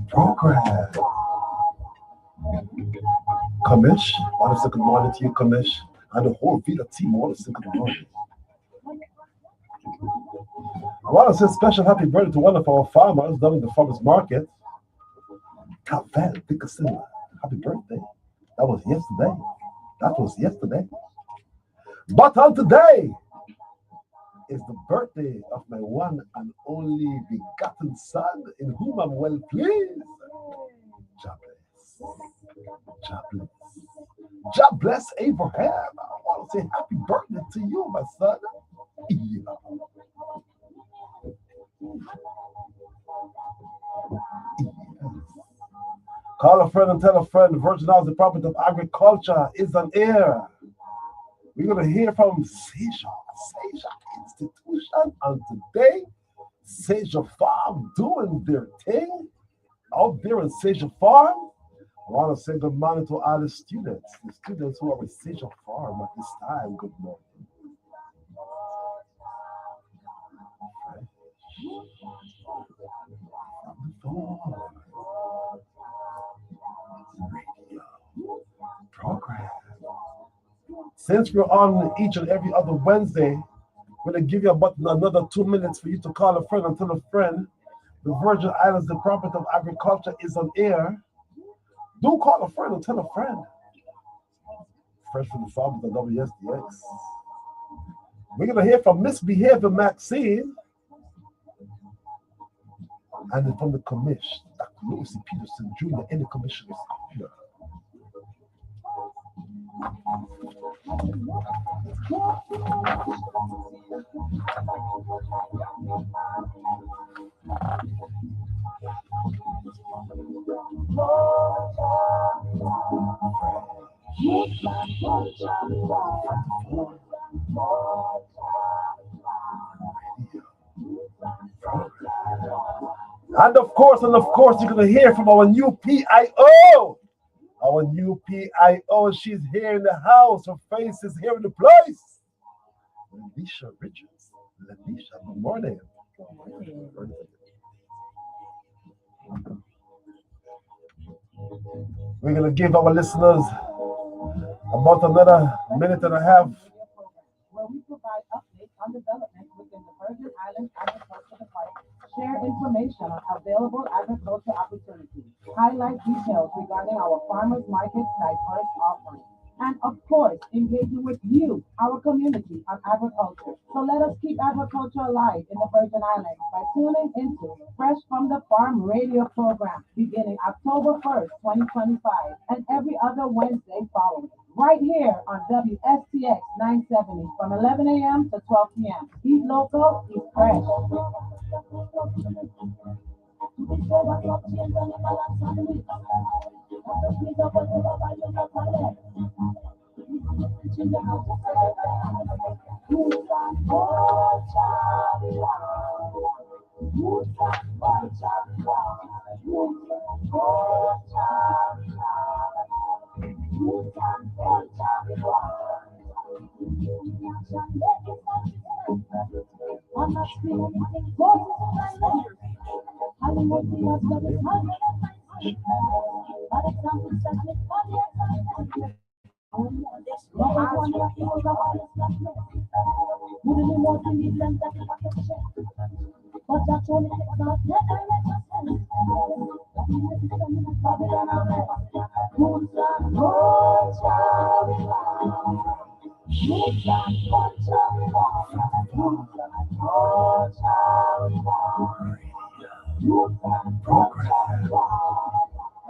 program. Kamish, want to say good morning to you, Kamish, and the whole Vita team. Want to say good morning. I want to say special happy birthday to one of our farmers down in the farmers market, Calvel Dickerson. Happy birthday. That was yesterday. But on today is the birthday of my one and only begotten son, in whom I'm well pleased. God bless Abraham. I want to say happy birthday to you, my son. Yeah. Call a friend and tell a friend. The Virgin Islands Department of Agriculture is on air. We're going to hear from Seja Institution, and today, Seja Farm doing their thing out there in Seja Farm. I want to say good morning to all the students who are with Seja Farm at this time. Good morning. Radio program. Since we're on each and every other Wednesday, we're going to give you about another 2 minutes for you to call a friend and tell a friend. The Virgin Islands Department of Agriculture is on air. Do call a friend and tell a friend. Fresh from the farm of the WSDX. We're going to hear from Misbehavior Maxine. And then from the commission, Dr. Louis Peterson Jr. in the commissioner's corner. And of course, you're going to hear from our new PIO. Our new PIO, she's here in the house. Her face is here in the place. Lenisha Richards. Lenisha, good morning. We're going to give our listeners about another minute and a half. Where we provide updates on developments within the Virgin Islands Agriculture Department, share information on available agriculture opportunities, highlight details regarding our farmers market's diverse offerings, and of course, engaging with you, our community, on agriculture. So let us keep agriculture alive in the Virgin Islands by tuning into Fresh from the Farm radio program beginning October 1st, 2025, and every other Wednesday following. Right here on WSTX 970 from 11 a.m. to 12 p.m. Eat local, eat fresh.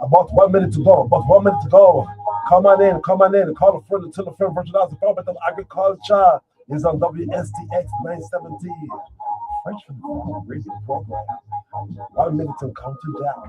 About 1 minute to go. Come on in. Call a friend and tell a friend. Virgin Islands Department of Agriculture is on WSTX 970. French from the Farm radio program. 1 minute to counting down.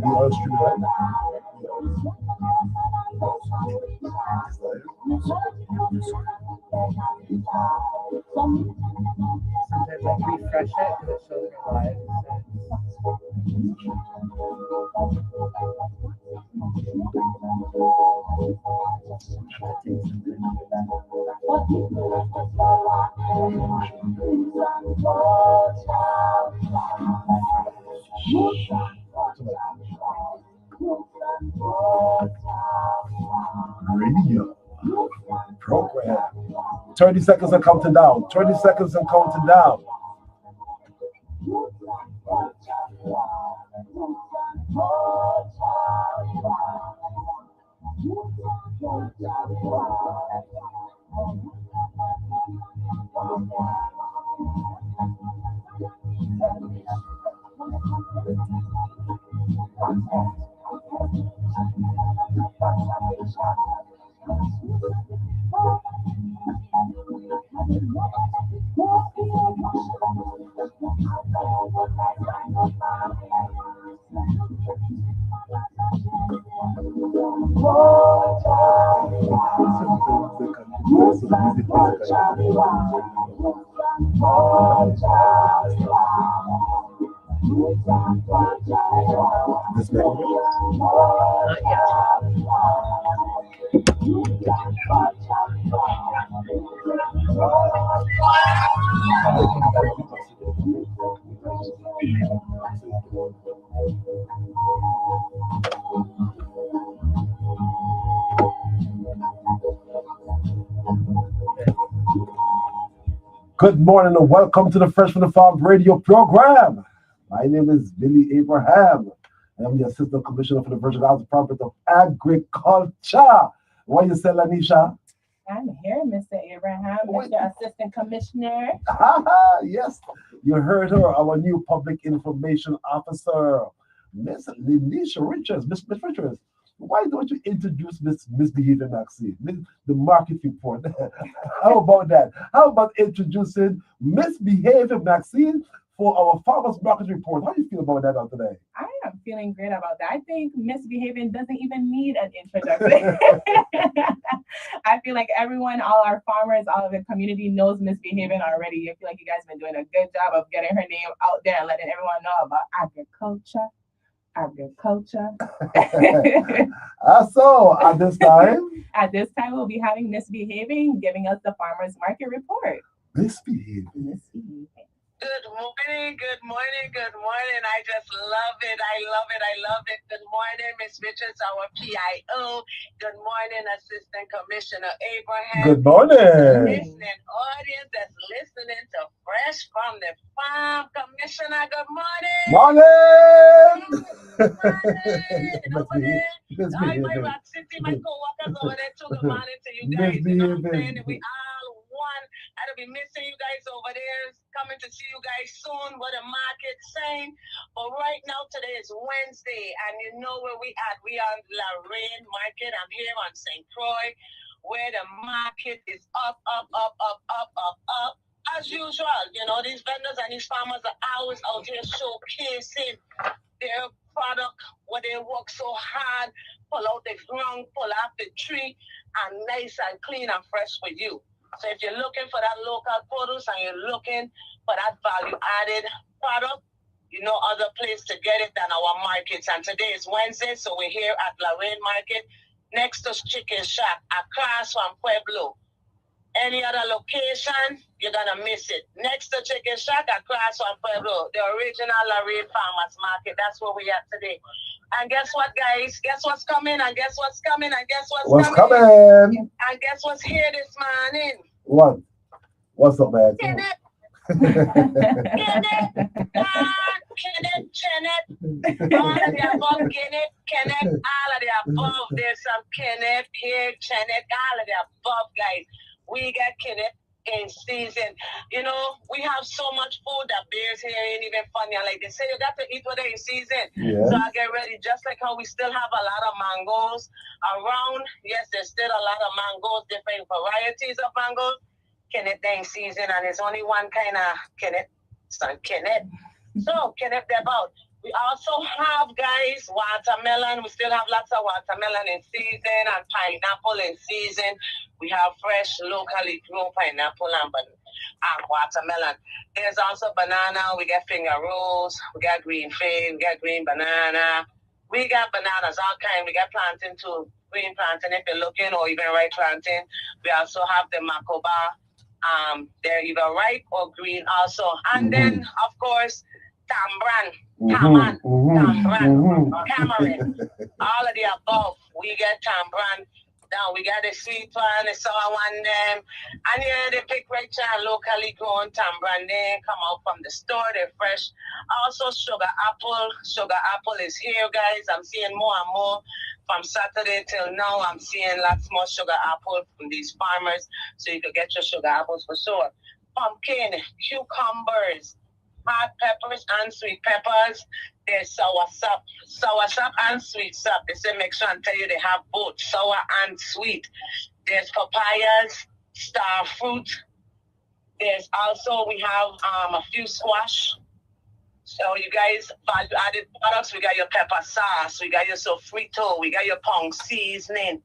You are streaming right now. Sometimes I refresh it because it shows me live. Radio program. 30 seconds and counting down. 20 seconds and counting down. This Not yet. Good morning and welcome to the Fresh from the Farm radio program. My name is Billy Abraham, and I'm the Assistant Commissioner for the Virgin Islands Department of Agriculture. What you say, Lanisha? I'm here, Mr. Abraham, Mr. Assistant Commissioner. Yes, you heard her, our new Public Information Officer, Miss Lanisha Richards. Miss Richards, why don't you introduce Miss Misbehavior Maxine, the market report? How about that? How about introducing Misbehavior Maxine for our farmers market report? How do you feel about that today? I am feeling great about that. I think misbehaving doesn't even need an introduction. I feel like everyone, all our farmers, all of the community knows misbehaving already. I feel like you guys have been doing a good job of getting her name out there and letting everyone know about agriculture. So at this time? At this time, we'll be having Misbehaving giving us the farmers market report. Misbehaving. Good morning, good morning, good morning. I just love it. I love it. I love it. Good morning, Miss Richards, our PIO. Good morning, Assistant Commissioner Abraham. Good morning. Listening audience that's listening to Fresh from the Farm. Commissioner, good morning. Morning. Over there. My Rock City, my co-workers over there too. Good morning to you guys. You know what I'm saying? We all one. I'll be missing you guys over there. Coming to see you guys soon. What the market's saying. But right now, today is Wednesday, and you know where we at. We are on Lorraine Market. I'm here on St. Croix, where the market is up. As usual, you know, these vendors and these farmers are always out here showcasing their product, where they work so hard, pull out the ground, pull off the tree, and nice and clean and fresh for you. So if you're looking for that local produce and you're looking for that value-added product, you know other place to get it than our markets. And today is Wednesday, so we're here at Lorraine Market, next to Chicken Shack, across from Pueblo. Any other location, you're going to miss it. Next to Chicken Shack, across from Pueblo, the original Lorraine Farmers Market. That's where we at today. And guess what, guys? Guess what's coming? And guess what's coming? And guess what's coming? And guess what's here this morning? What? What's up, man? Kenneth. All of the above, Kenneth, all of the above. There's some Kenneth here, Kenneth, all of the above, guys. We got Kenneth in season. You know, we have so much food that bears here ain't even funny. Like they say, you got to eat what they in season. Yeah. So I get ready, just like how we still have a lot of mangoes around. Yes, there's still a lot of mangoes, different varieties of mangoes. Kenneth in season, and there's only one kind of Kenneth, son Kenneth. So Kenneth, they're about. We also have, guys, watermelon. We still have lots of watermelon in season and pineapple in season. We have fresh, locally grown pineapple and watermelon. There's also banana. We got finger rolls. We got green fig. We got green banana. We got bananas, all kind. We got plantain too. Green plantain if you're looking, or even ripe plantain. We also have the macoba. They're either ripe or green also. And then, of course, tambran. Taman, Tambran, Tamarind, all of the above. We get Tambran. Now we got the sweet one, the sour one, them. And yeah, they pick right now locally grown Tambran. They come out from the store, they're fresh. Also, sugar apple. Sugar apple is here, guys. I'm seeing more and more. From Saturday till now, I'm seeing lots more sugar apple from these farmers. So you can get your sugar apples for sure. Pumpkin, cucumbers, hot peppers and sweet peppers. There's sour sap and sweet sap. They say make sure and tell you they have both sour and sweet. There's papayas, star fruit. There's also we have a few squash. So you guys value added products. We got your pepper sauce. We got your sofrito. We got your pong seasoning.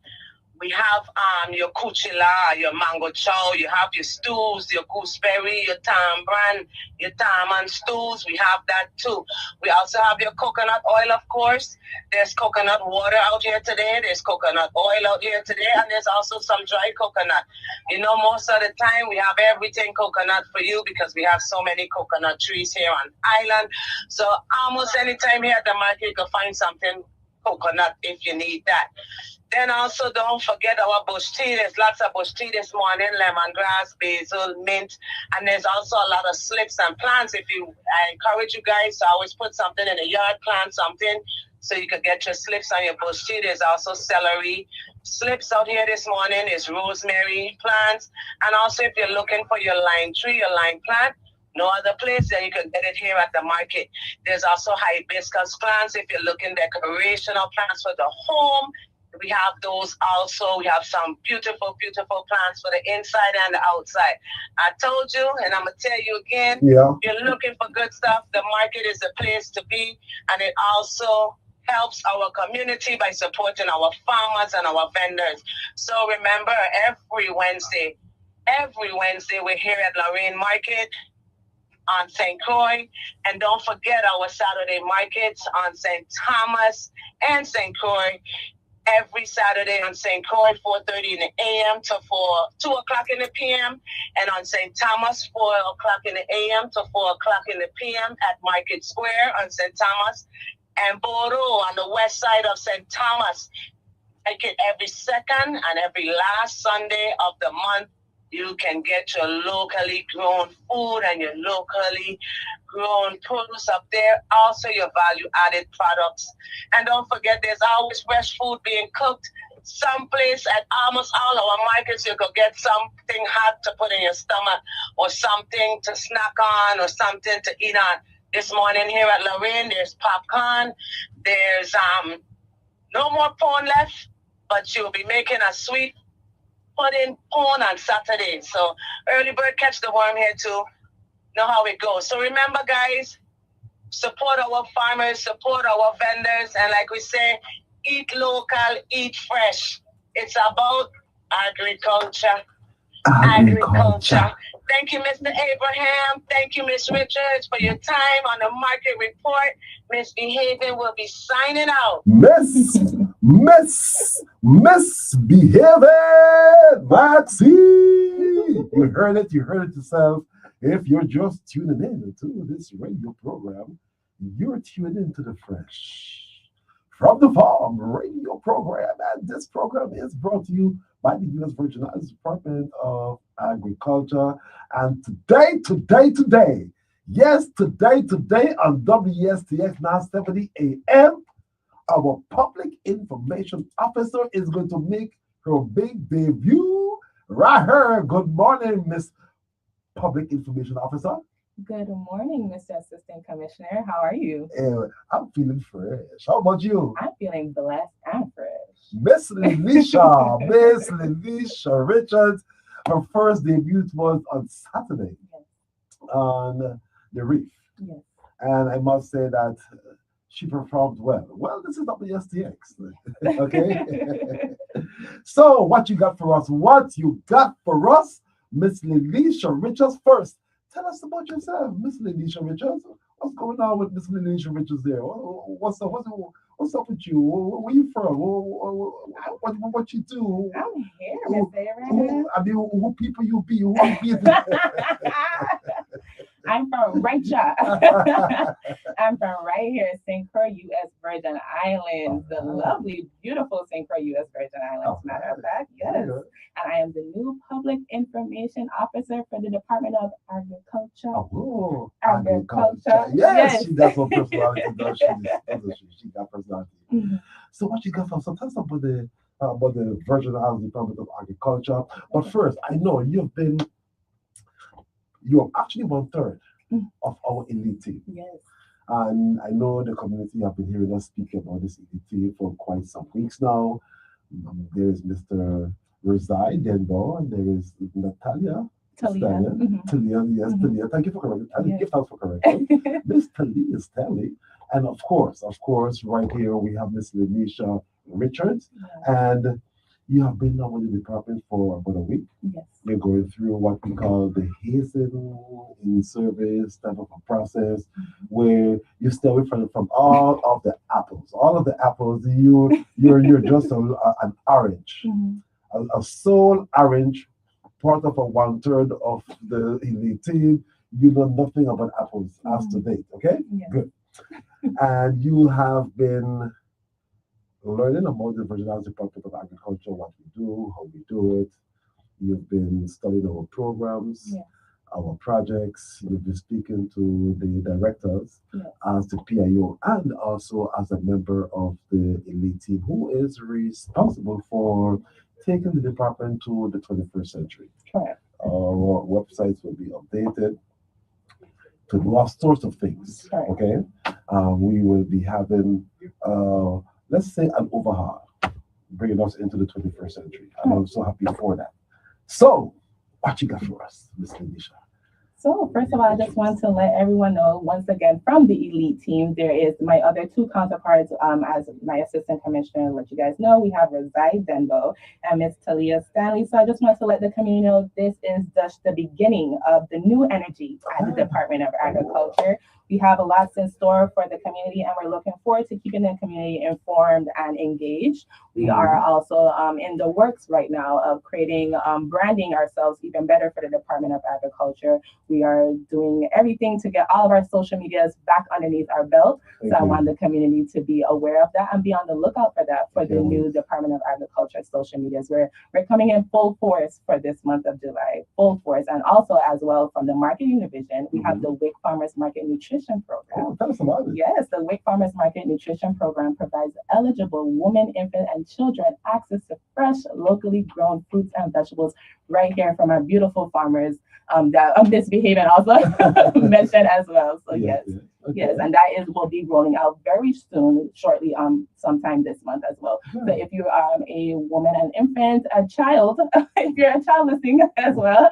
We have your kuchila, your mango chow, you have your stews, your gooseberry, your tambran, your taman stews. We have that too. We also have your coconut oil, of course. There's coconut water out here today. There's coconut oil out here today. And there's also some dry coconut. You know, most of the time we have everything coconut for you because we have so many coconut trees here on island. So almost any time here at the market, you can find something coconut if you need that. Then also don't forget our bush tea. There's lots of bush tea this morning, lemongrass, basil, mint, and there's also a lot of slips and plants. I encourage you guys to always put something in the yard, plant something so you can get your slips on your bush tea. There's also celery slips out here this morning. There's rosemary plants. And also if you're looking for your lime tree, your lime plant, no other place that you can get it here at the market. There's also hibiscus plants if you're looking decorational plants for the home. We have those also. We have some beautiful, beautiful plants for the inside and the outside. I told you, and I'm going to tell you again, Yeah. if you're looking for good stuff, the market is the place to be. And it also helps our community by supporting our farmers and our vendors. So remember, every Wednesday, we're here at Lorraine Market on St. Croix. And don't forget our Saturday markets on St. Thomas and St. Croix. Every Saturday on St. Croix, 4:30 in the a.m. to 2 o'clock in the p.m. And on St. Thomas, 4 o'clock in the a.m. to 4 o'clock in the p.m. at Market Square on St. Thomas. And Bodo on the west side of St. Thomas. Make it every second and every last Sunday of the month. You can get your locally grown food and your locally grown produce up there. Also your value-added products. And don't forget, there's always fresh food being cooked. Someplace at almost all our markets, you could get something hot to put in your stomach or something to snack on or something to eat on. This morning here at Lorraine, there's popcorn. There's no more corn left, but you'll be making a sweet pudding corn on Saturday. So early bird catch the worm here too. Know how it goes. So remember, guys, support our farmers, support our vendors, and like we say, eat local, eat fresh. It's about agriculture. Agriculture. Thank you, Mr. Abraham. Thank you, Miss Richards, for your time on the market report. Miss Behaving will be signing out. Misbehaving, Maxie. You heard it yourself. If you're just tuning in to this radio program, you're tuning into the Fresh from the Farm radio program. And this program is brought to you by the U.S. Virgin Islands Department of Agriculture. And today, yes, today on WSTX 970 AM, our public information officer is going to make her big debut right here. Good morning, Miss Public Information Officer. Good morning, Mr. Assistant Commissioner. How are you? I'm feeling fresh. How about you? I'm feeling blessed and fresh. Miss Lelisha Richards, her first debut was on Saturday Yes. on the Reef. Yes. And I must say that she performed well. Well, this is WSTX. Okay. So, what you got for us? What you got for us, Miss Lelisha Richards? First, tell us about yourself, Miss Lelisha Richards. What's going on with Miss Lelisha Richards there? What's up with you? Where you from? What you do? I'm here, Miss Abraham. I mean, who people you be? Who you be? I'm from right here. I'm from right here, St. Croix, U.S. Virgin Islands, the lovely, beautiful St. Croix, U.S. Virgin Islands, matter of fact, yes. And I am the new Public Information Officer for the Department of Agriculture. Oh, Agriculture. Yes, she got some personality, does she? She got personality. Mm-hmm. So what you got from? So tell us about the Virgin Islands Department of Agriculture. But first, I know you're actually 1/3 of our elite team. Yes. And I know the community have been hearing us speak about this elite team for quite some weeks now. There is Mr. Rizai Denbo, and there is Natalia. Talia. Talia, yes, Talia. Thank you for correcting. Talia, give thanks for correcting. Miss Talia is Tally. And of course, right here we have Miss Lenisha Richards. Yeah. And you have been now with the department for about a week. Yes. You're going through what we call the hazing in service type of a process, where you stay away from all of the apples. All of the apples, you're just an orange, a sole orange, part of a 1/3 of the elite team. You know nothing about apples as to date. Okay, good. And you have been learning about the Virgin Islands Department of Agriculture, what we do, how we do it. You've been studying our programs, our projects. You've been speaking to the directors as the PIO and also as a member of the elite team who is responsible for taking the department to the 21st century. Correct. Our websites will be updated to do all sorts of things. Correct. Okay, we will be having, let's say, an overhaul, bringing us into the 21st century. And I'm so happy for that. So, what you got for us, Miss Lenisha? So first of all, I just want to let everyone know, once again, from the elite team, there is my other two counterparts as my assistant commissioner. Let you guys know, we have Rizai Denbo and Miss Talia Stanley. So I just want to let the community know this is just the beginning of the new energy at the Department of Agriculture. We have a lot in store for the community, and we're looking forward to keeping the community informed and engaged. We are also in the works right now of creating, branding ourselves even better for the Department of Agriculture. We are doing everything to get all of our social medias back underneath our belt. So I want the community to be aware of that and be on the lookout for that for the new Department of Agriculture social medias. We're coming in full force for this month of July, full force. And also as well from the marketing division, we have the WIC Farmers Market Nutrition Program. Tell us about it. Yes, the WIC Farmers Market Nutrition Program provides eligible women, infant, and children access to fresh, locally grown fruits and vegetables right here from our beautiful farmers that are misbehaving also mentioned as well. So yes, and that will be rolling out very soon, shortly, sometime this month as well. So if you are a woman, an infant, a child, if you're a child listening as well,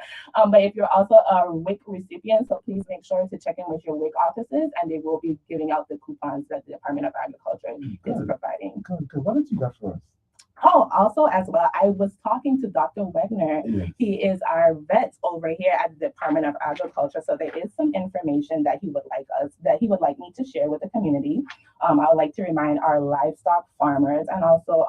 but if you're also a WIC recipient, so please make sure to check in with your WIC offices, and they will be giving out the coupons that the Department of Agriculture is providing. Good. What did you got for us? Oh, also as well, I was talking to Dr. Wegner. Yes. He is our vet over here at the Department of Agriculture. So there is some information that he would like me to share with the community. I would like to remind our livestock farmers and also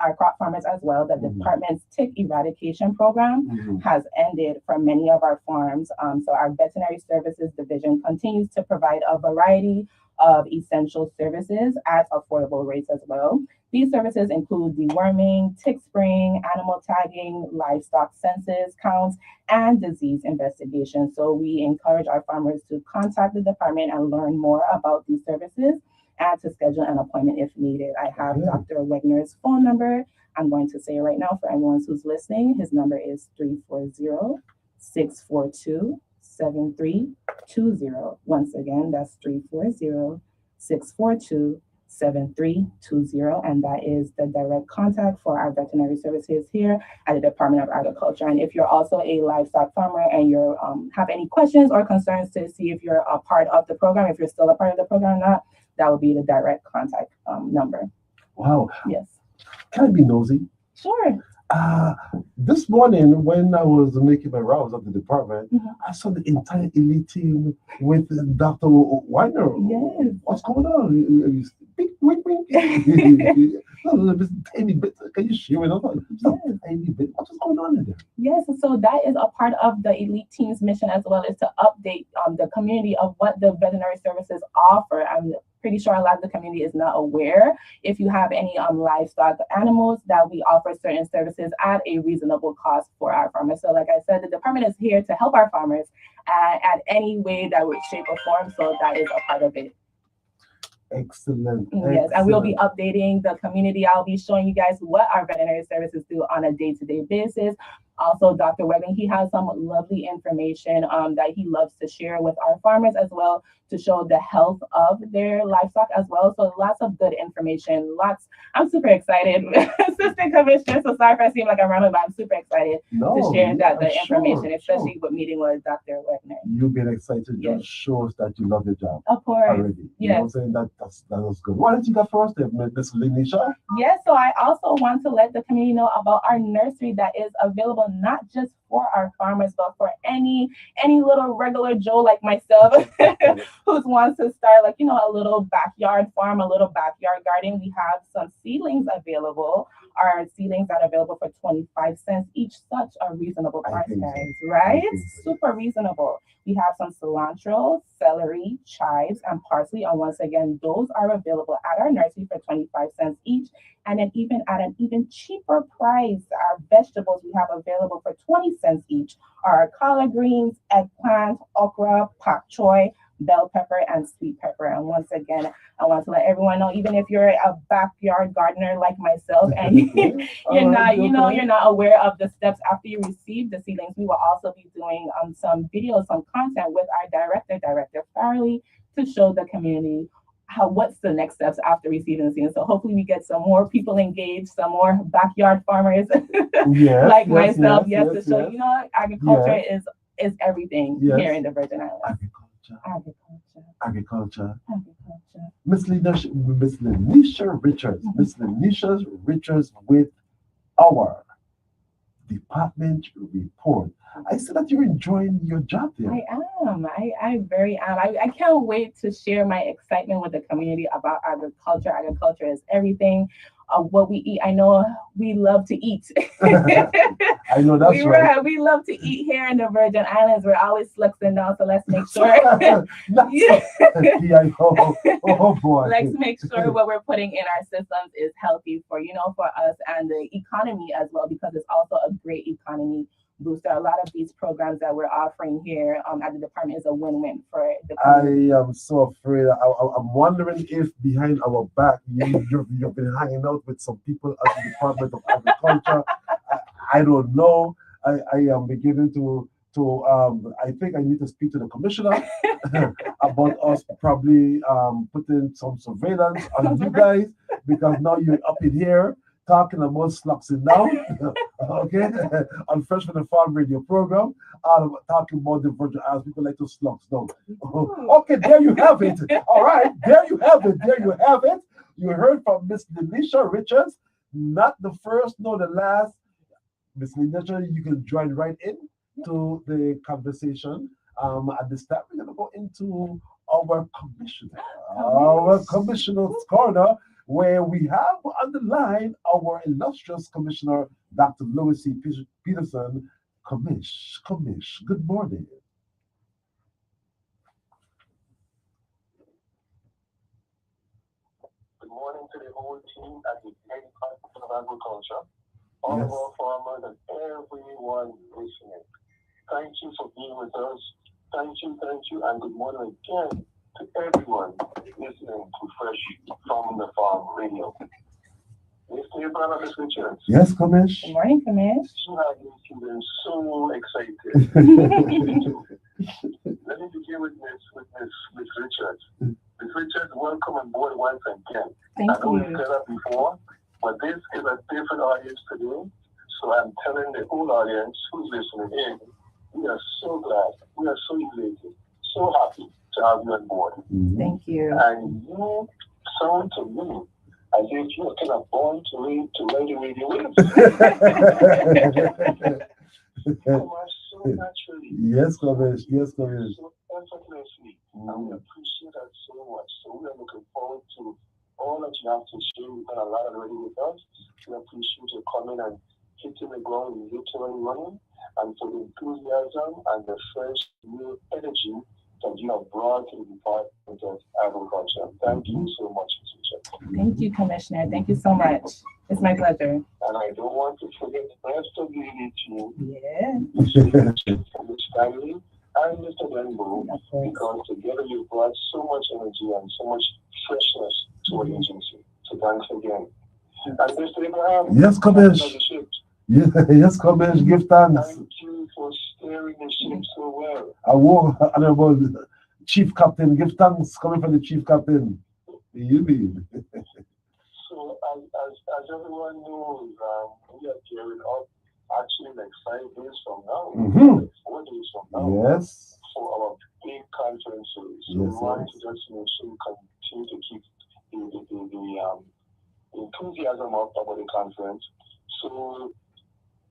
our crop farmers as well that the department's tick eradication program has ended for many of our farms. So our veterinary services division continues to provide a variety of essential services at affordable rates as well. These services include deworming, tick spraying, animal tagging, livestock census counts, and disease investigations. So we encourage our farmers to contact the department and learn more about these services and to schedule an appointment if needed. I have Dr. Wegner's phone number. I'm going to say it right now for everyone who's listening. His number is 340-642-7320. Once again, that's 340-642-7320, and that is the direct contact for our veterinary services here at the Department of Agriculture. And if you're also a livestock farmer and you have any questions or concerns to see if you're a part of the program, if you're still a part of the program or not, that would be the direct contact number. Wow. Yes. Can I be nosy? Sure. This morning, when I was making my rounds at the department, Mhm. I saw the entire elite team with Dr. Weiner. Yes. What's going on? Wink, wink. A little bit, tiny bit. Can you share with us? Just a tiny bit. What's going on in there? Yes, so that is a part of the elite team's mission as well, is to update the community of what the veterinary services offer. I'm pretty sure a lot of the community is not aware. If you have any livestock animals, that we offer certain services at a reasonable cost for our farmers. So like I said, the department is here to help our farmers at any way that would shape or form. So that is a part of it. Excellent. Yes, and we'll be updating the community. I'll be showing you guys what our veterinary services do on a day-to-day basis. Also, Dr. Webbing, he has some lovely information that he loves to share with our farmers as well, to show the health of their livestock as well. So lots of good information. I'm super excited. Assistant Commissioner, so sorry if I seem like I'm rambling, but I'm super excited to share the information, especially with meeting with Dr. Wegner. You being excited just shows that you love your job. Of course. Already. You know what I'm saying? That was good. What did you got for us there, Miss Lenisha? Yes, so I also want to let the community know about our nursery that is available not just for our farmers, but for any little regular Joe like myself who wants to start a little backyard farm, a little backyard garden. We have some seedlings available. Our seedlings are available for 25 cents each, such a reasonable price, guys, right? Super reasonable. We have some cilantro, celery, chives, and parsley. And once again, those are available at our nursery for 25 cents each. And then even at an even cheaper price, our vegetables we have available for 20 cents each are collard greens, eggplant, okra, pak choy, bell pepper, and sweet pepper. And once again, I want to let everyone know, even if you're a backyard gardener like myself and you're not aware of the steps after you receive the seedlings, we will also be doing some videos, some content with our Director Farley, to show the community what's the next steps after receiving the seedlings. So hopefully we get some more people engaged, some more backyard farmers like myself. To show agriculture is everything here in the Virgin Islands. Agriculture. Miss Lenisha Richards. Miss Lenisha Richards with our department report. I see that you're enjoying your job there. I am. I very am. I can't wait to share my excitement with the community about agriculture. Agriculture is everything. What we eat. I know we love to eat. I know that's right. We love to eat here in the Virgin Islands. We're always flexing down, so let's make sure. Oh boy. Let's make sure what we're putting in our systems is healthy for us and the economy as well, because it's also a great economy booster. A lot of these programs that we're offering here at the department is a win-win for the community. I am so afraid. I'm wondering if behind our back you've been hanging out with some people at the Department of Agriculture. I don't know. I am beginning to I think I need to speak to the commissioner about us probably putting some surveillance on you guys, because now you're up in here talking about sluxing down, okay, on Fresh from the Farm radio program, talking about the Virgin Islands. People like to slux down. Okay, there you have it. All right, there you have it. You heard from Miss Lenisha Richards, not the first nor the last. Miss Lenisha, you can join right in to the conversation. At this time, we're going to go into our commissioner's corner, where we have on the line our illustrious commissioner, Dr. Louis C. Peterson. Commish, good morning. Good morning to the whole team at the Dept of Agriculture, all of our farmers and everyone listening. Thank you for being with us. Thank you, and good morning again to everyone listening to Fresh from the Farm Radio. Miss Richards. Yes, Commish. Good morning, Commish. You have me feeling so excited. Let me begin with Miss Richards. Miss Richards, welcome on board once again. Thank I know you. we've said that before, but this is a different audience today. So I'm telling the whole audience who's listening in, we are so glad, we are so elated, so happy to have you on board. Thank you. And you sound to me as if you're kind of born to write a radio waves. Come on, so naturally. Yes, Kamesh. Yes, Kamesh. So effortlessly. And we appreciate that so much. So we are looking forward to all that you have to share. You've done a lot already with us. We appreciate you coming and hitting the ground literally running, and for the enthusiasm and the fresh new energy that you have brought to the Department of Agriculture. Thank you so much, teacher. Thank you, Commissioner. Thank you so much. It's my pleasure. And I don't want to forget the rest of the elite team, Yeah. Mr. Stanley and Mr. Denbo, because together you brought so much energy and so much freshness to our agency. So thanks again. And Mr. Abraham, yes, Kamesh. Yes, Kamesh, give thanks. Thank you for steering the ship so well. I will, Honorable Chief Captain, give thanks coming from the Chief Captain. You mean? So, as everyone knows, we are gearing up actually like 5 days from now, like 4 days from now, yes, for our big conferences. So yes, we want to just make sure we continue to keep the enthusiasm up about the conference. So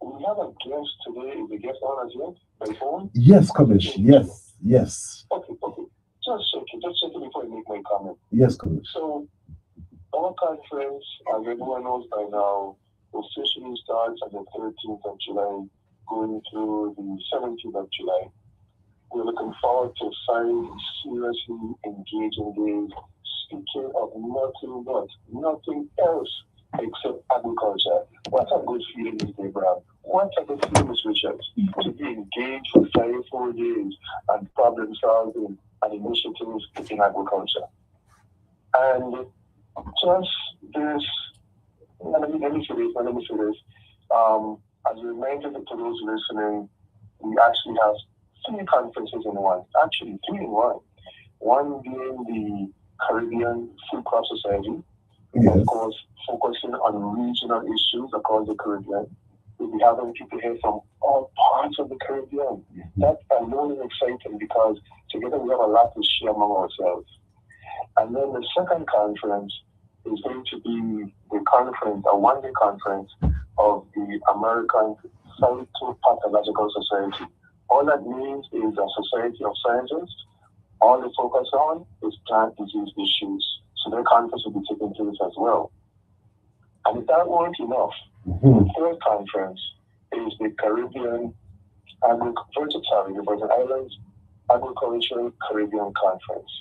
we have a guest today. Is the guest on as yet? By phone? Yes, Kamesh. Yes, yes. Okay. Just check it before I make my comment. Yes, Kamesh. So our conference, as everyone knows by now, officially starts on the 13th of July, going through the 17th of July. We're looking forward to 5 seriously engaging days, speaking of nothing else except agriculture. What a good feeling, Mr. Abraham. What a good feeling, Mr. Richards, to be engaged for 4 days and problem solving and initiatives in agriculture. And just this, let me say this. As a reminder to those listening, we actually have 3 conferences in one, actually 3 in one. One being the Caribbean Food Crop Society, yes, of course, focusing on regional issues across the Caribbean. We'll be having people here from all parts of the Caribbean. That alone is exciting because together we have a lot to share among ourselves. And then the second conference is going to be the conference, a one-day conference of the American Phytopathological Society. All that means is a society of scientists. All they focus on is plant disease issues. So their conference will be taking place as well. And if that weren't enough, the third conference is the Caribbean the Virgin Islands Agricultural Caribbean Conference.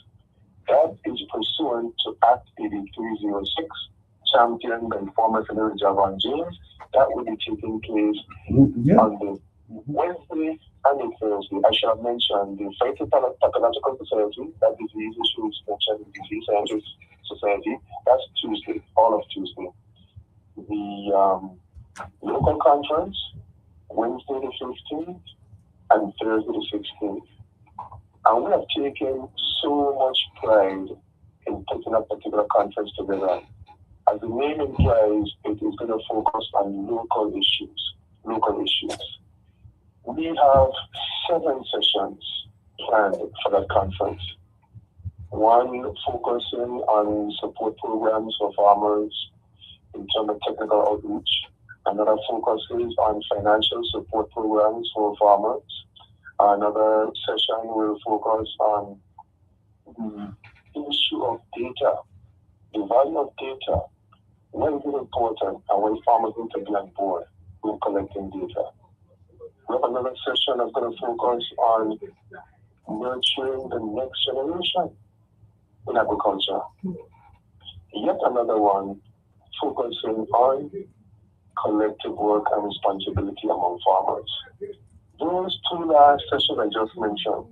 That is pursuant to Act 8306, championed by former Senator Javon James. That will be taking place on the Wednesday and the Thursday. I shall mention the Phytopathological Society, that disease issues mentioned in the Disease Scientists Society. That's Tuesday, all of Tuesday. The local conference, Wednesday the 15th and Thursday the 16th. And we have taken so much pride in putting a particular conference together. As the name implies, it is going to focus on local issues. We have 7 sessions planned for that conference. One focusing on support programs for farmers in terms of technical outreach. Another focuses on financial support programs for farmers. Another session will focus on the issue of data, the value of data. Why is it important and why farmers need to be on board with collecting data? We have another session that's going to focus on nurturing the next generation in agriculture. Yet another one focusing on collective work and responsibility among farmers. Those 2 last sessions I just mentioned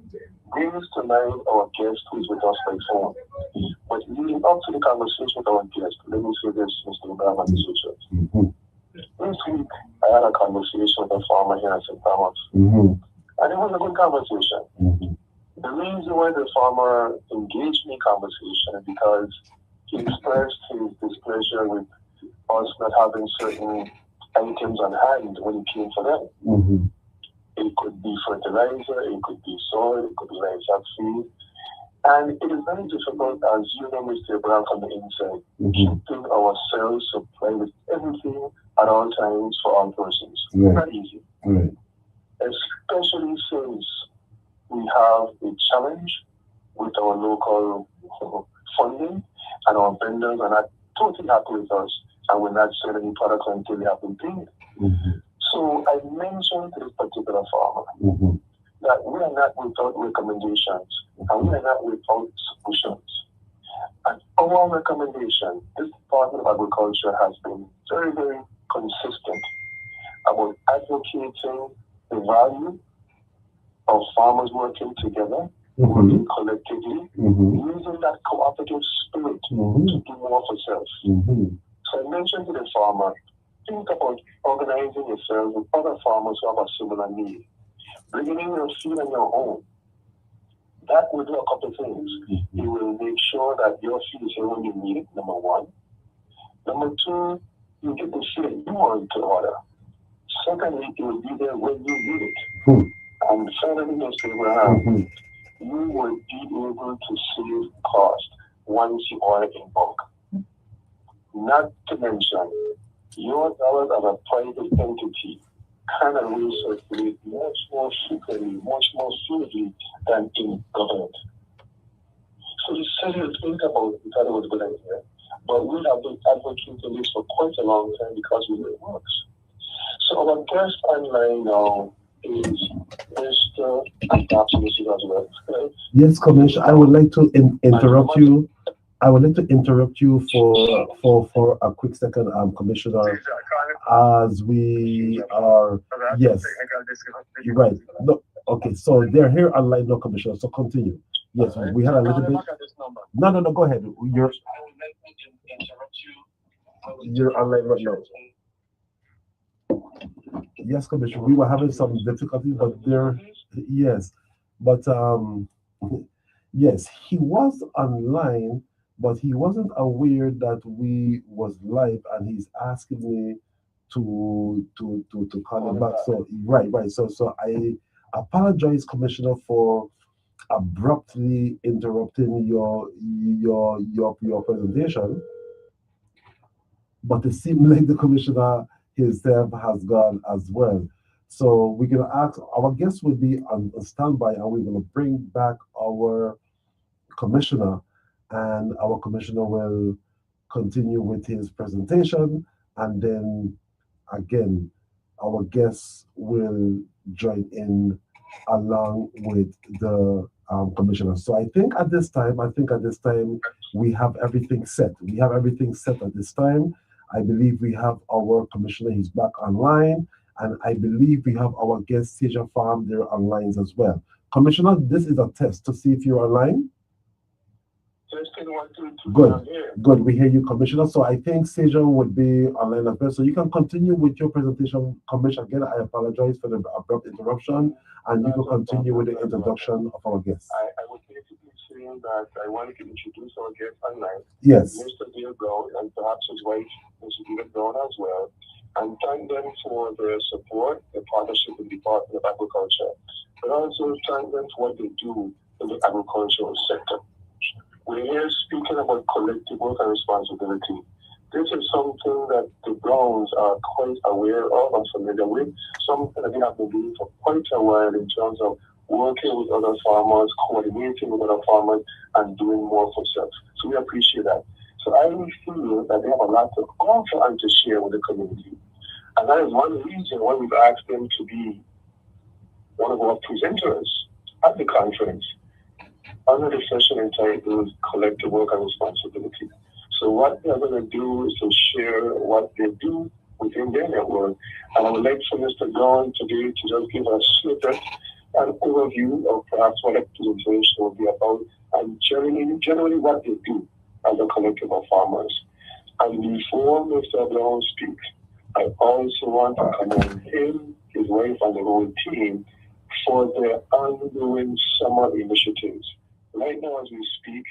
brings to mind our guest who is with us by phone. But leading up to the conversation with our guest, let me say this, Mr. Abraham and Mr. Richards. This week, I had a conversation with a farmer here in St. Thomas. And it was a good conversation. The reason why the farmer engaged me in conversation is because he expressed his displeasure with us not having certain items on hand when it came for them. It could be fertilizer, it could be soil, it could be livestock feed. And it is very difficult, as you know, Mr. Abraham, from the inside, keeping ourselves supplied with everything at all times for all persons. It's not easy. Especially since we have a challenge with our local funding, and our vendors are not totally happy with us, and we're not selling any products until they have been paid. So I mentioned to this particular farmer that we are not without recommendations, and we are not without solutions. And our recommendation, this Department of Agriculture has been very, very consistent about advocating the value of farmers working together, working collectively, using that cooperative spirit to do more for self. So I mentioned to the farmer, think about organizing yourself with other farmers who have a similar need. Bringing in your seed on your own. That will do a couple of things. It will make sure that your seed is here when you need it, number one. Number two, you get the seed that you want to order. Secondly, it will be there when you need it. And finally, Mr. Abraham, you will be able to save cost once you order in bulk. Not to mention, your dollars as a private entity can recirculate much more frequently, much more fluidly than in government. So you said you think about it, that it was a good idea, but we have been advocating this for quite a long time because we know it works. So our guest online now is Mr. as well. Right? Yes, Commissioner, I would like to interrupt you. I would like to interrupt you for a quick second, Commissioner, as we are, yes, you're right. No, okay, so they're here online, no, Commissioner, so continue. Yes, we had a little bit. No, go ahead. You're online right now. Yes, Commissioner, we were having some difficulties, but there, yes, but yes, he was online, but he wasn't aware that we was live, and he's asking me to call him back. So right. So I apologize, Commissioner, for abruptly interrupting your presentation. But it seems like the Commissioner himself has gone as well. So we're gonna ask our guest will be on standby, and we're gonna bring back our Commissioner, and our Commissioner will continue with his presentation, and then again our guests will join in along with the Commissioner. So I think at this time we have everything set. We have everything set at this time. I believe we have our Commissioner, he's back online, and I believe we have our guest, Seja Farm, they're online as well. Commissioner, this is a test to see if you're online. Good. We hear you, Commissioner. So I think Seja would be online as well. So you can continue with your presentation, Commissioner. Again, I apologize for the abrupt interruption, and you can continue with the introduction of our guests. I would basically say that I wanted to introduce our guest online. Yes. Mr. Dale Brown, and perhaps his wife, Mrs. Edith Brown, as well, and thank them for their support, the partnership with the Department of Agriculture, but also thank them for what they do in the agricultural sector. We're here speaking about collective work and responsibility. This is something that the Browns are quite aware of and familiar with, something that they have been doing for quite a while in terms of working with other farmers, coordinating with other farmers, and doing more for self. So we appreciate that. So I feel that they have a lot to offer and to share with the community. And that is one reason why we've asked them to be one of our presenters at the conference under the session entitled Collective Work and Responsibility. So what they're going to do is to share what they do within their network. And I would like for Mr. Brown today to just give a snippet, an overview of perhaps what the presentation will be about, and generally what they do as a collective of farmers. And before Mr. Brown speaks, I also want to commend him, his wife, and the whole team for their ongoing summer initiatives. Right now, as we speak,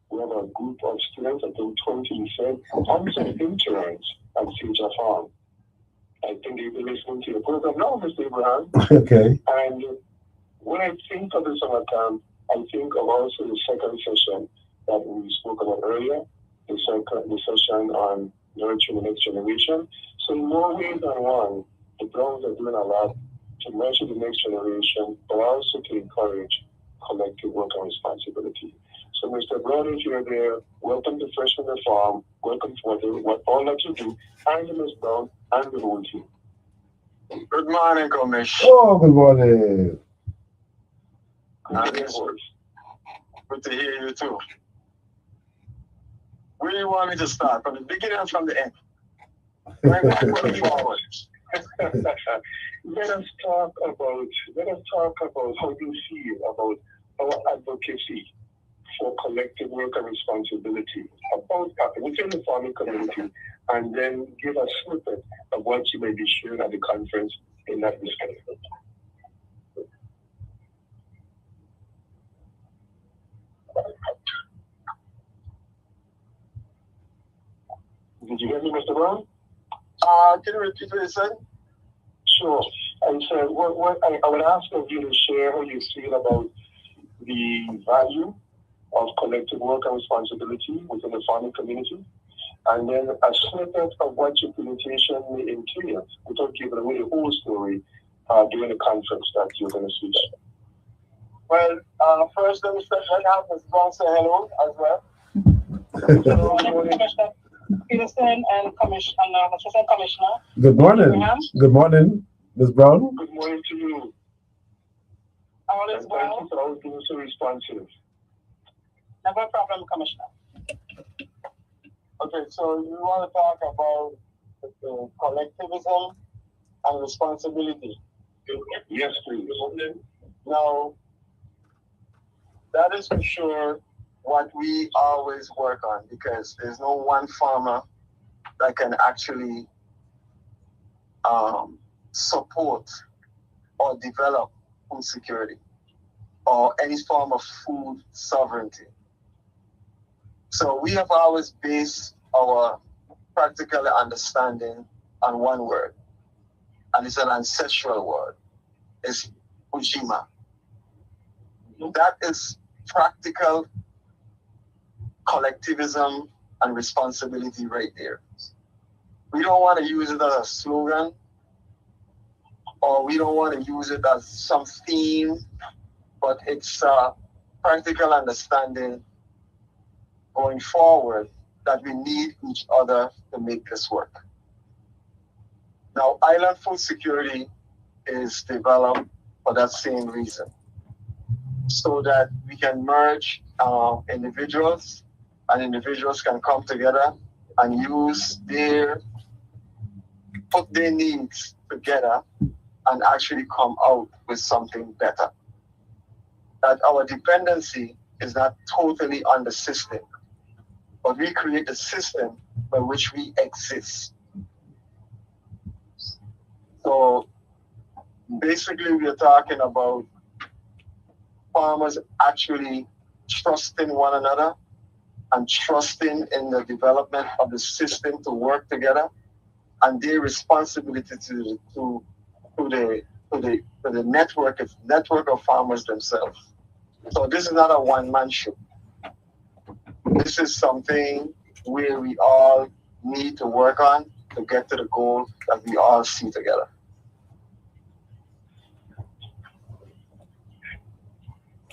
we have a group of students, I think 20, you said, and some interns at Seja Farm. I think they've been listening to the program now, Mr. Abraham. Okay. And when I think of the summer camp, I think of also the second session that we spoke about earlier, the session on nurturing the next generation. So in more ways than one, the Browns are doing a lot to nurture the next generation, but also to encourage collective work and responsibility. So Mr. Brown, if you're there, welcome to Fresh from the Farm, welcome to what all that you do, and Ms. Brown, and the whole team. Good morning, Commish. Oh, good morning. Good to hear you too. Where do you want me to start? From the beginning or from the end? Forward. Let us talk about how you feel about our advocacy for collective work and responsibility about within the farming community, and then give a snippet of what you may be sharing at the conference in that respect. Did you hear me, Mr. Brown? Can you repeat what you said? Sure. And so I would ask of you to share how you feel about the value of collective work and responsibility within the farming community, and then a snippet of what your presentation may entail without giving away the whole story during the conference that you're going to speak at. Well, first let me have Ms. Brown say hello as well. Commissioner Peterson and Assistant Commissioner. Good morning. Good morning, Ms. Brown. Good morning to you. All is well. Thank you for always being so responsive. Never a problem, Commissioner. Okay, so you want to talk about collectivism and responsibility. Yes, please. Now, that is for sure what we always work on, because there's no one farmer that can actually support or develop food security or any form of food sovereignty. So we have always based our practical understanding on one word, and it's an ancestral word. It's Ujima. That is practical collectivism and responsibility right there. We don't want to use it as a slogan, or we don't want to use it as some theme, but it's a practical understanding going forward that we need each other to make this work. Now, island food security is developed for that same reason, so that we can merge individuals, and individuals can come together and put their needs together and actually come out with something better. That our dependency is not totally on the system, but we create a system by which we exist. So basically, we are talking about farmers actually trusting one another and trusting in the development of the system to work together, and their responsibility to the network of farmers themselves. So this is not a one-man show. This is something where we all need to work on to get to the goal that we all see together.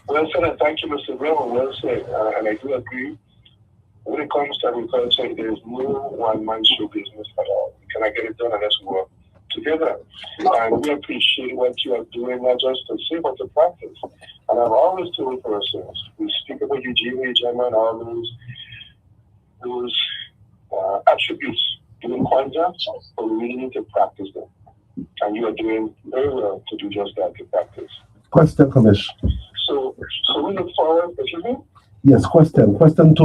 Well said, and thank you, Mr. Brown. Well said, and I do agree. When it comes to agriculture, there is no one-man show business at all. Can I get it done unless we work together? And we appreciate what you are doing, not just to say, but to practice. And I've always told persons, we speak about Eugene, Gemma, and all those attributes in concepts, but we really need to practice them. And you are doing very well to do just that, to practice. Question, Commish. So we look forward, excuse me? Yes, question to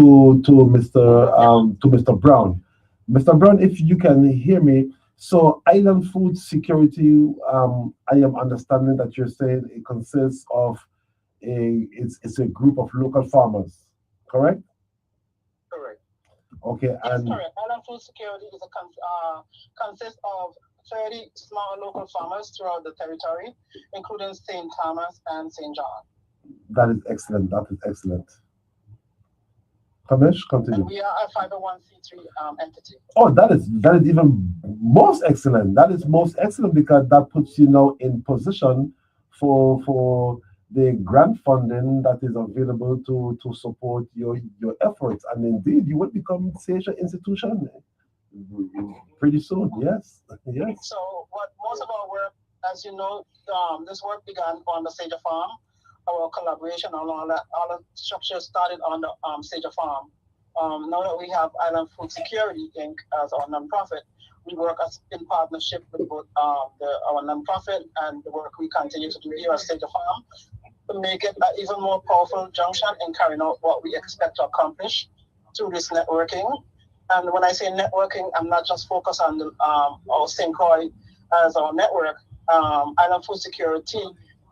Mr. Brown. Mr. Brown, if you can hear me, so island food security, I am understanding that you're saying it consists of it's a group of local farmers, correct? Correct. Okay, and correct. Island food security is consists of 30 small local farmers throughout the territory, including St. Thomas and St. John. That is excellent. That is excellent. Kamesh, continue. And we are a 501c3 entity. Oh, that is even most excellent. That is most excellent because that puts you now in position for the grant funding that is available to support your efforts. And indeed, you will become such an institution pretty soon. Yes, yes. So, what most of our work, as you know, this work began on the Sager Farm. Our collaboration on all the structure started on the Sager Farm. Now that we have Island Food Security Inc. as our nonprofit, we work in partnership with both our nonprofit and the work we continue to do here at Sager Farm to make it an even more powerful junction in carrying out what we expect to accomplish through this networking. And when I say networking, I'm not just focused on our St. Croix as our network. Island Food Security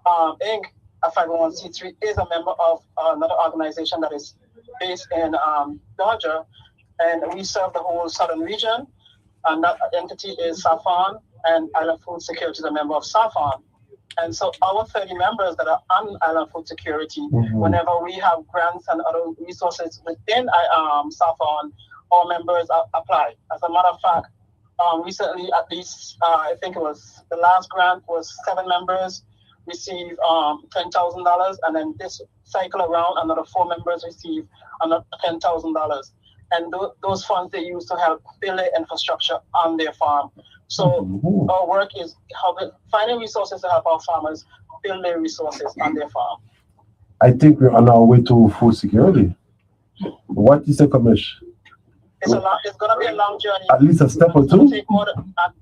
Inc., a 501c3, is a member of another organization that is based in Georgia, and we serve the whole southern region. And that entity is SAFON, and Island Food Security is a member of SAFON. And so our 30 members that are on Island Food Security, whenever we have grants and other resources within SAFON, our members apply. As a matter of fact, recently, at least, I think it was the last grant was 7 members receive $10,000, and then this cycle around, another 4 members receive another $10,000. And those funds they use to help build their infrastructure on their farm. So our work is finding resources to help our farmers build their resources on their farm. I think we're on our way to food security. What is the commission? It's going to be a long journey. At least a step or two?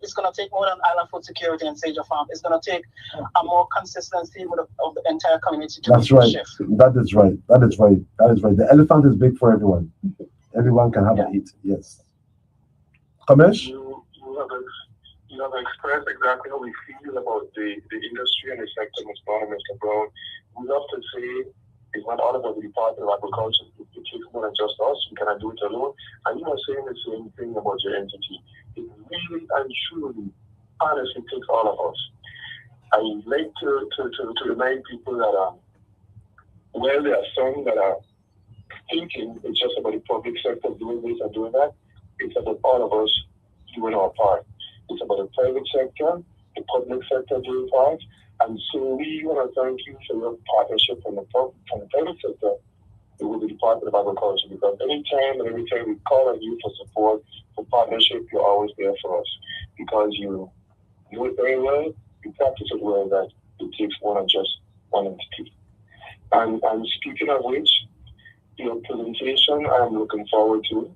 It's going to take more than Island Food Security and Sager Farm. It's going to take a more consistency of the entire community to That's right. shift. That is right. That is right. That is right. The elephant is big for everyone. Everyone can have a eat. Yes. Kamesh? You have expressed exactly how we feel about the industry and the sector, Mr. Brown and Mr. Brown. We love to say it's not all about the Department of Agriculture. It takes more than just us. We cannot do it alone. And you are saying the same thing about your entity. It really and truly, honestly, takes all of us. I like to remind people that while there are some that are thinking it's just about the public sector doing this and doing that, it's about all of us doing our part. It's about the private sector, the public sector doing part. And so we want to thank you for your partnership from the private sector with the Department of Agriculture, because anytime and every time we call on you for support, for partnership, you're always there for us, because you know it very well, you practice it well, that it takes more than just one entity. And speaking of which, your presentation, I'm looking forward to it.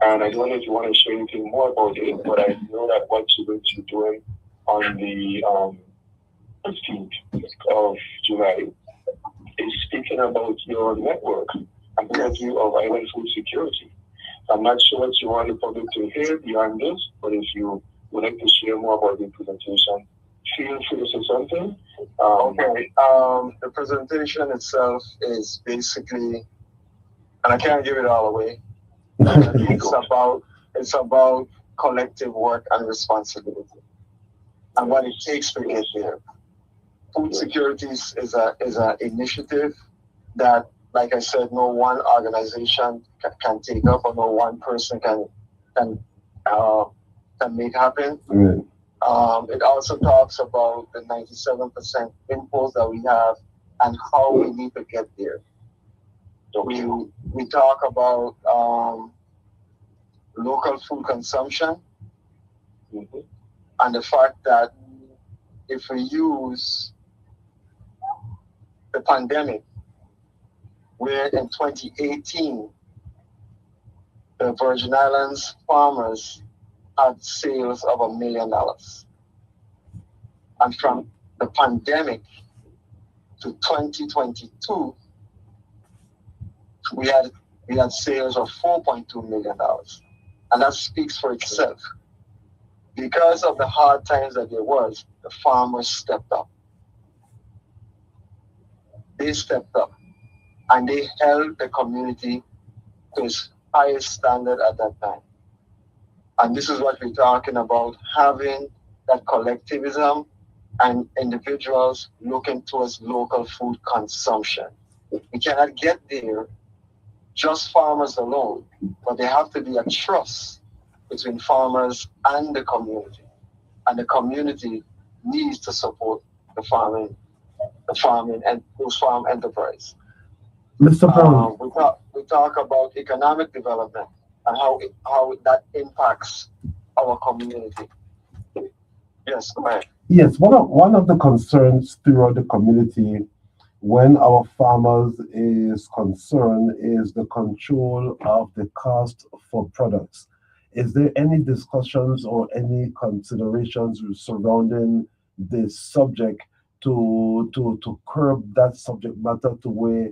And I don't know if you want to share anything more about it, but I know that what you're going to be doing on the 15th of July is speaking about your network and the view of Island Food Security. I'm not sure what you want the public to hear beyond this, but if you would like to share more about the presentation, feel free to say something. Okay. The presentation itself is basically, and I can't give it all away. It's about collective work and responsibility, and what it takes to get there. Food security is an initiative that, like I said, no one organization can take up, or no one person can make happen. It also talks about the 97% impulse that we have and how we need to get there. So we talk about local food consumption, and the fact that if we use the pandemic, where in 2018 the Virgin Islands farmers had sales of $1 million, and from the pandemic to 2022 we had sales of $4.2 million, and that speaks for itself. Because of the hard times that there was, the farmers stepped up. They stepped up, and they held the community to its highest standard at that time. And this is what we're talking about, having that collectivism and individuals looking towards local food consumption. We cannot get there just farmers alone, but there have to be a trust between farmers and the community. And the community needs to support the farming and those farm enterprise. Mr. Brown. We talk about economic development and how that impacts our community. Yes, go ahead. Yes, one of the concerns throughout the community when our farmers is concerned is the control of the cost for products. Is there any discussions or any considerations surrounding this subject to curb that subject matter to where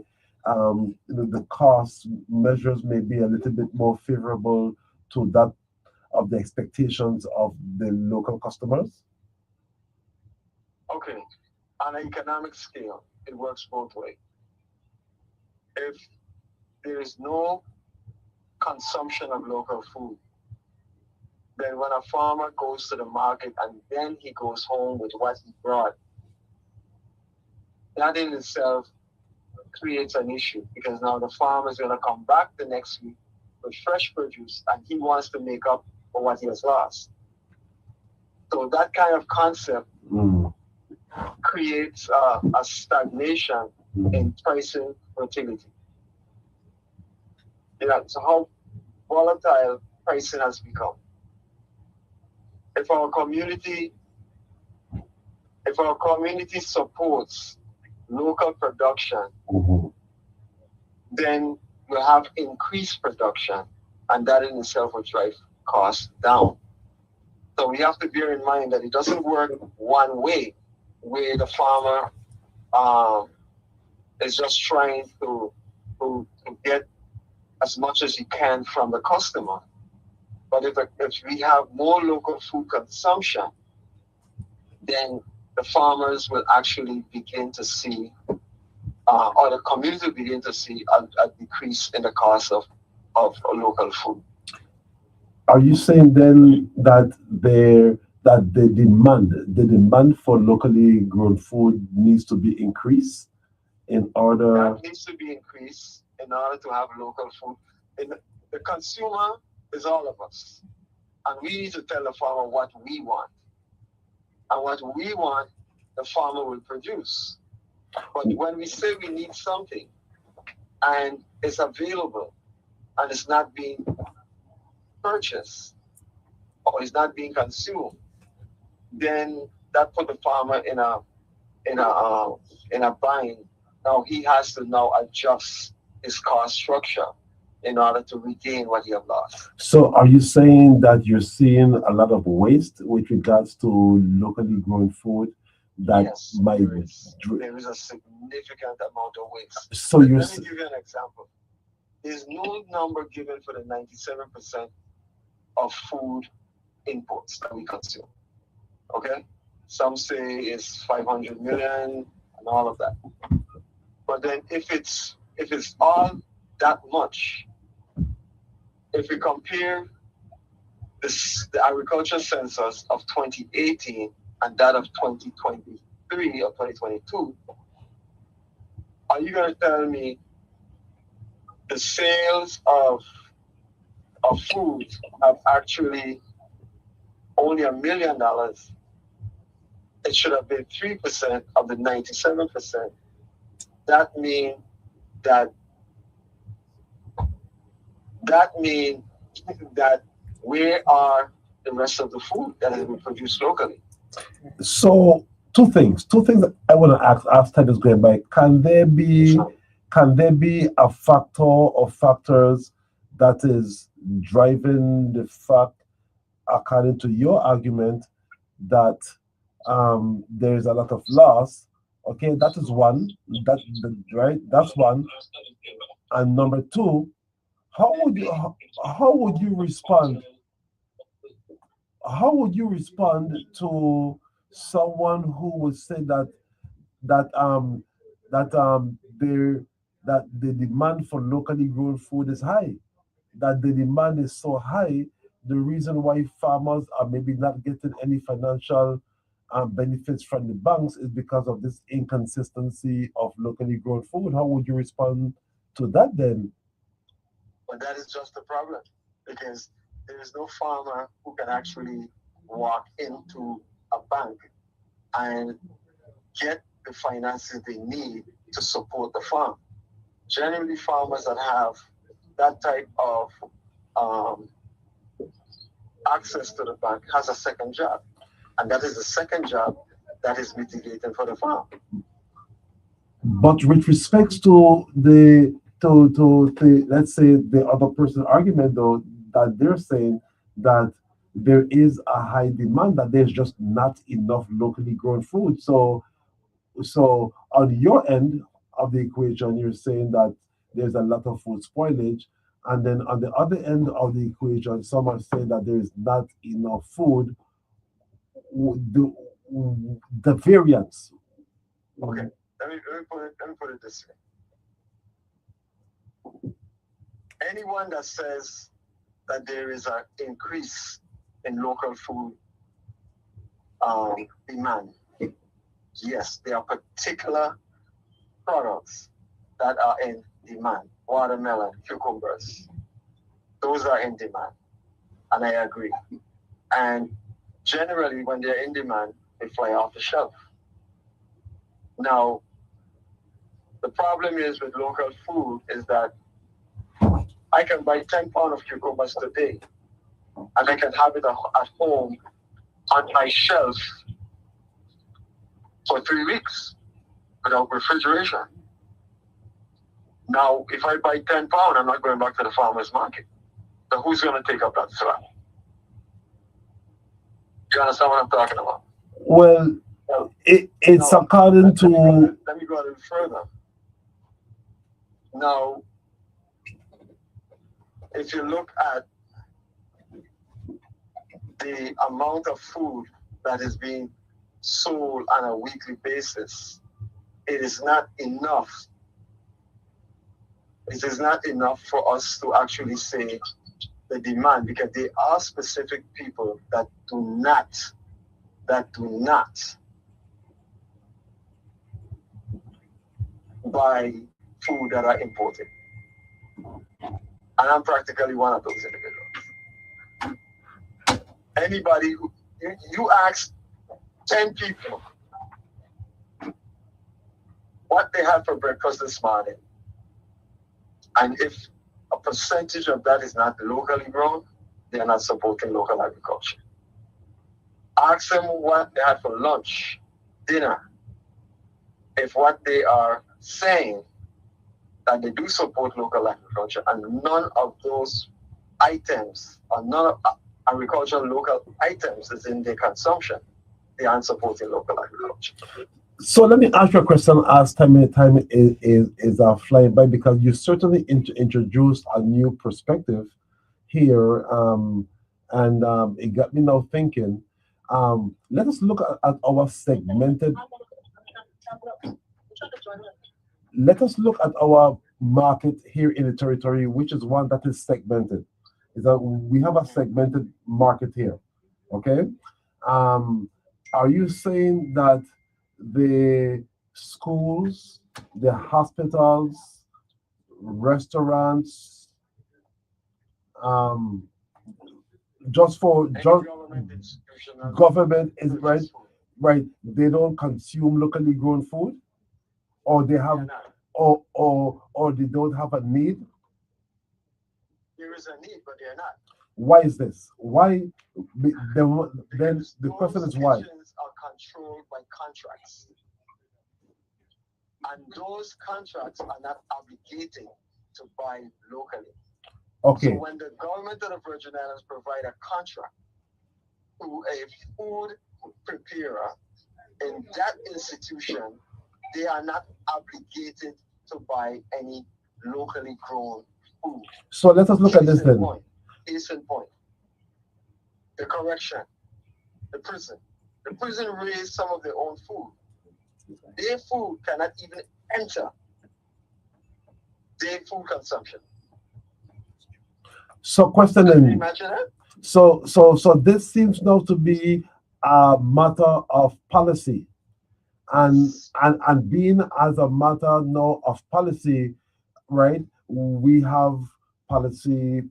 the cost measures may be a little bit more favorable to that of the expectations of the local customers? Okay, on an economic scale, it works both ways. If there is no consumption of local food, then when a farmer goes to the market and then he goes home with what he brought, that in itself creates an issue because now the farmer is going to come back the next week with fresh produce and he wants to make up for what he has lost. So that kind of concept creates a stagnation in pricing volatility. So how volatile pricing has become. If our community supports local production, then we'll have increased production, and that in itself will drive costs down. So we have to bear in mind that it doesn't work one way, where the farmer is just trying to get as much as he can from the customer. But if we have more local food consumption, then the farmers will actually begin to see, or the community will begin to see a decrease in the cost of local food. Are you saying then that the demand for locally grown food needs to be increased in order? That needs to be increased in order to have local food. And the consumer is all of us, and we need to tell the farmer what we want, and what we want, the farmer will produce. But when we say we need something, and it's available, and it's not being purchased or it's not being consumed, then that put the farmer in a bind. Now he has to now adjust his cost structure in order to regain what he has lost. So are you saying that you're seeing a lot of waste with regards to locally grown food that yes, might there is a significant amount of waste. So let you're me give you an example. There's no number given for the 97% of food inputs that we consume. Okay? Some say it's 500 million and all of that. But then if it's all that much, if we compare the agriculture census of 2018 and that of 2023 or 2022, are you going to tell me the sales of food have actually only $1 million? It should have been 3% of the 97%. That means that where are the rest of the food that has been produced locally? So two things that I want to ask as time is going by. Can there be a factor or factors that is driving the fact, according to your argument, that there is a lot of loss? Okay, that is one. Right. That's one. And number two, how would you respond? How would you respond to someone who would say that there that the demand for locally grown food is high, that the demand is so high, the reason why farmers are maybe not getting any financial benefits from the banks is because of this inconsistency of locally grown food. How would you respond to that then? But that is just the problem, because there is no farmer who can actually walk into a bank and get the finances they need to support the farm. Generally, farmers that have that type of access to the bank has a second job, and that is the second job that is mitigating for the farm. But with respect to the let's say the other person's argument though, that they're saying that there is a high demand, that there's just not enough locally grown food. So on your end of the equation, you're saying that there's a lot of food spoilage, and then on the other end of the equation, some are saying that there is not enough food. The variance. Okay, let me put it this way. Anyone that says that there is an increase in local food demand, yes, there are particular products that are in demand. Watermelon, cucumbers, those are in demand, and I agree. And generally, when they're in demand, they fly off the shelf. Now, the problem is with local food is that I can buy 10 pounds of cucumbers today, and I can have it at home on my shelf for 3 weeks without refrigeration. Now, if I buy 10 pounds, I'm not going back to the farmer's market. So who's going to take up that slack? You understand what I'm talking about? Well, it's Now, according to. let me go a little further. Now, if you look at the amount of food that is being sold on a weekly basis, it is not enough. It is not enough for us to actually say the demand, because there are specific people that do not buy food that are imported. And I'm practically one of those individuals. Anybody who you ask 10 people what they had for breakfast this morning, and if a percentage of that is not locally grown, they're not supporting local agriculture. Ask them what they had for lunch, dinner. If what they are saying that they do support local agriculture, and none of those items or none of agricultural local items is in their consumption, they aren't supporting local agriculture. So let me ask you a question as time is flying by, because you certainly introduced a new perspective here, and it got me now thinking. Let us look at our segmented. Let us look at our market here in the territory, which is one that is segmented. Is that we have a segmented market here? Okay. Are you saying that the schools, the hospitals, restaurants, just government is right? They don't consume locally grown food, or they have, or they don't have a need. There is a need, but they're not. Why is this? Why? Then the question is why. Kitchens are controlled by contracts, and those contracts are not obligating to buy locally. Okay. So when the government of the Virgin Islands provide a contract to a food preparer in that institution, they are not obligated to buy any locally grown food. So let us look at this then. Case in point. The correction, the prison. The prison raised some of their own food. Their food cannot even enter their food consumption. So question Can you then. imagine that? So this seems now to be a matter of policy, and being as a matter now of policy, right? We have policy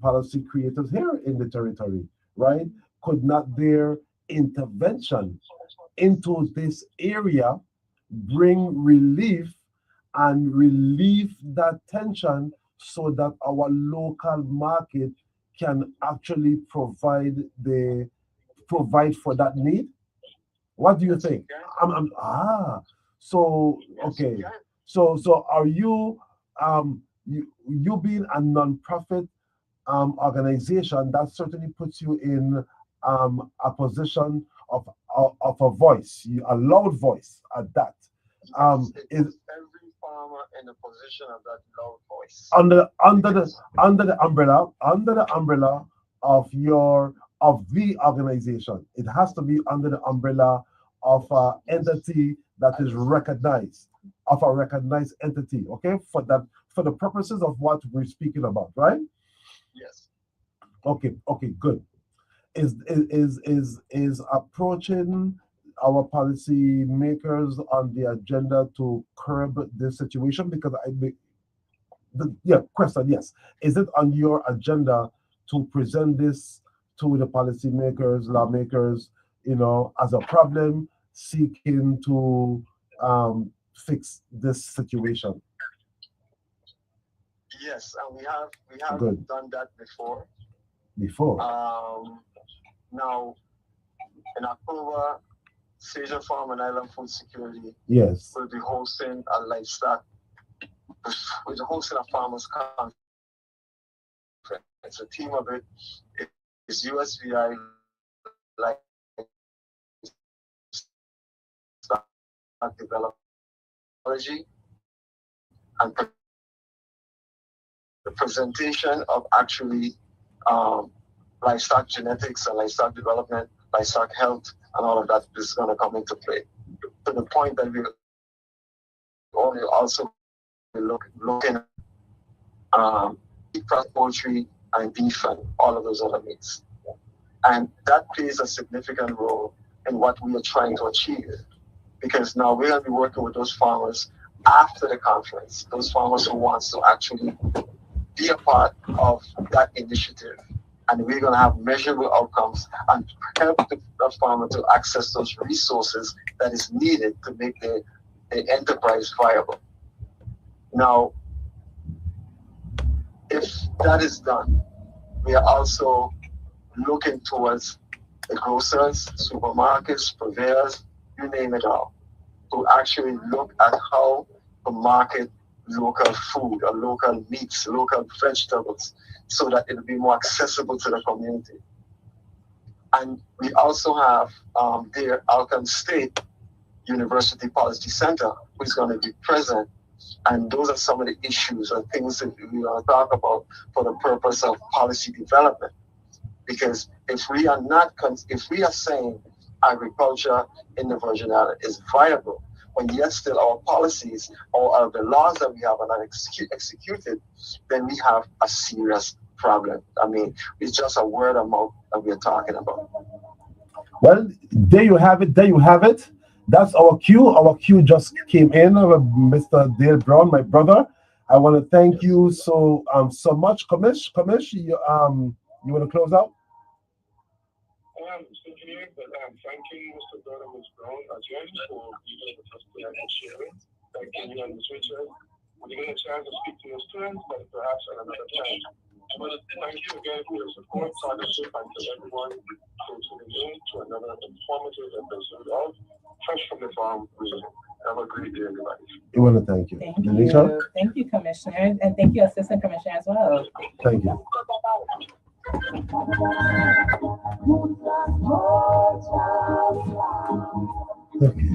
creators here in the territory, right? Could not their intervention into this area bring relief and relieve that tension so that our local market can actually provide for that need? What do you think? So okay. So are you you being a non-profit organization, that certainly puts you in a position of a voice, a loud voice at that. Is Every farmer in a position of that loud voice. under the umbrella of the organization. It has to be under the umbrella of an entity that is recognized, of a recognized entity. Okay, for the purposes of what we're speaking about, right? Yes. Okay, good. Is approaching our policy makers on the agenda to curb this situation? Because question, yes. Is it on your agenda to present this to the policymakers, lawmakers, as a problem, seeking to fix this situation? Yes, and we have Good. done that before. Now in October, Sage Farm and Island Food Security Yes. will be hosting a livestock. We're hosting a farmers conference. The theme of it is USVI livestock development technology and the presentation of actually livestock genetics and livestock development, livestock health, and all of that is going to come into play. To the point that we only also looking at poultry and beef and all of those other meats. And that plays a significant role in what we are trying to achieve. Because now we're going to be working with those farmers after the conference, those farmers who wants to actually be a part of that initiative. And we're going to have measurable outcomes and help the farmer to access those resources that is needed to make the enterprise viable. Now, if that is done, we are also looking towards the grocers, supermarkets, purveyors, you name it all, to actually look at how to market local food or local meats, local vegetables, so that it will be more accessible to the community. And we also have there Alcan State University Policy Center, who is going to be present. And those are some of the issues and things that we want to talk about for the purpose of policy development. Because if we are saying agriculture in the Virgin Islands is viable, when yet still our policies or the laws that we have are not executed, then we have a serious problem. I mean, it's just a word of mouth that we're talking about. Well, there you have it. That's our cue. Our cue just came in, Mr. Dale Brown, my brother. I want to thank you so much, Kamish. You want to close out? Still here, but thanking Mr. Brown and Ms. Brown again for being with us today and sharing. Thanking you and Ms. Richard. We're given a chance to speak to your students, but perhaps at another time. I want to thank you again for your support, partnership, and to everyone for tuning in to another informative episode of Fresh from the Farm Reading. Have a great day, everybody. We want to thank you. Thank you, Commissioner, and thank you, Assistant Commissioner, as well. Thank you. Okay.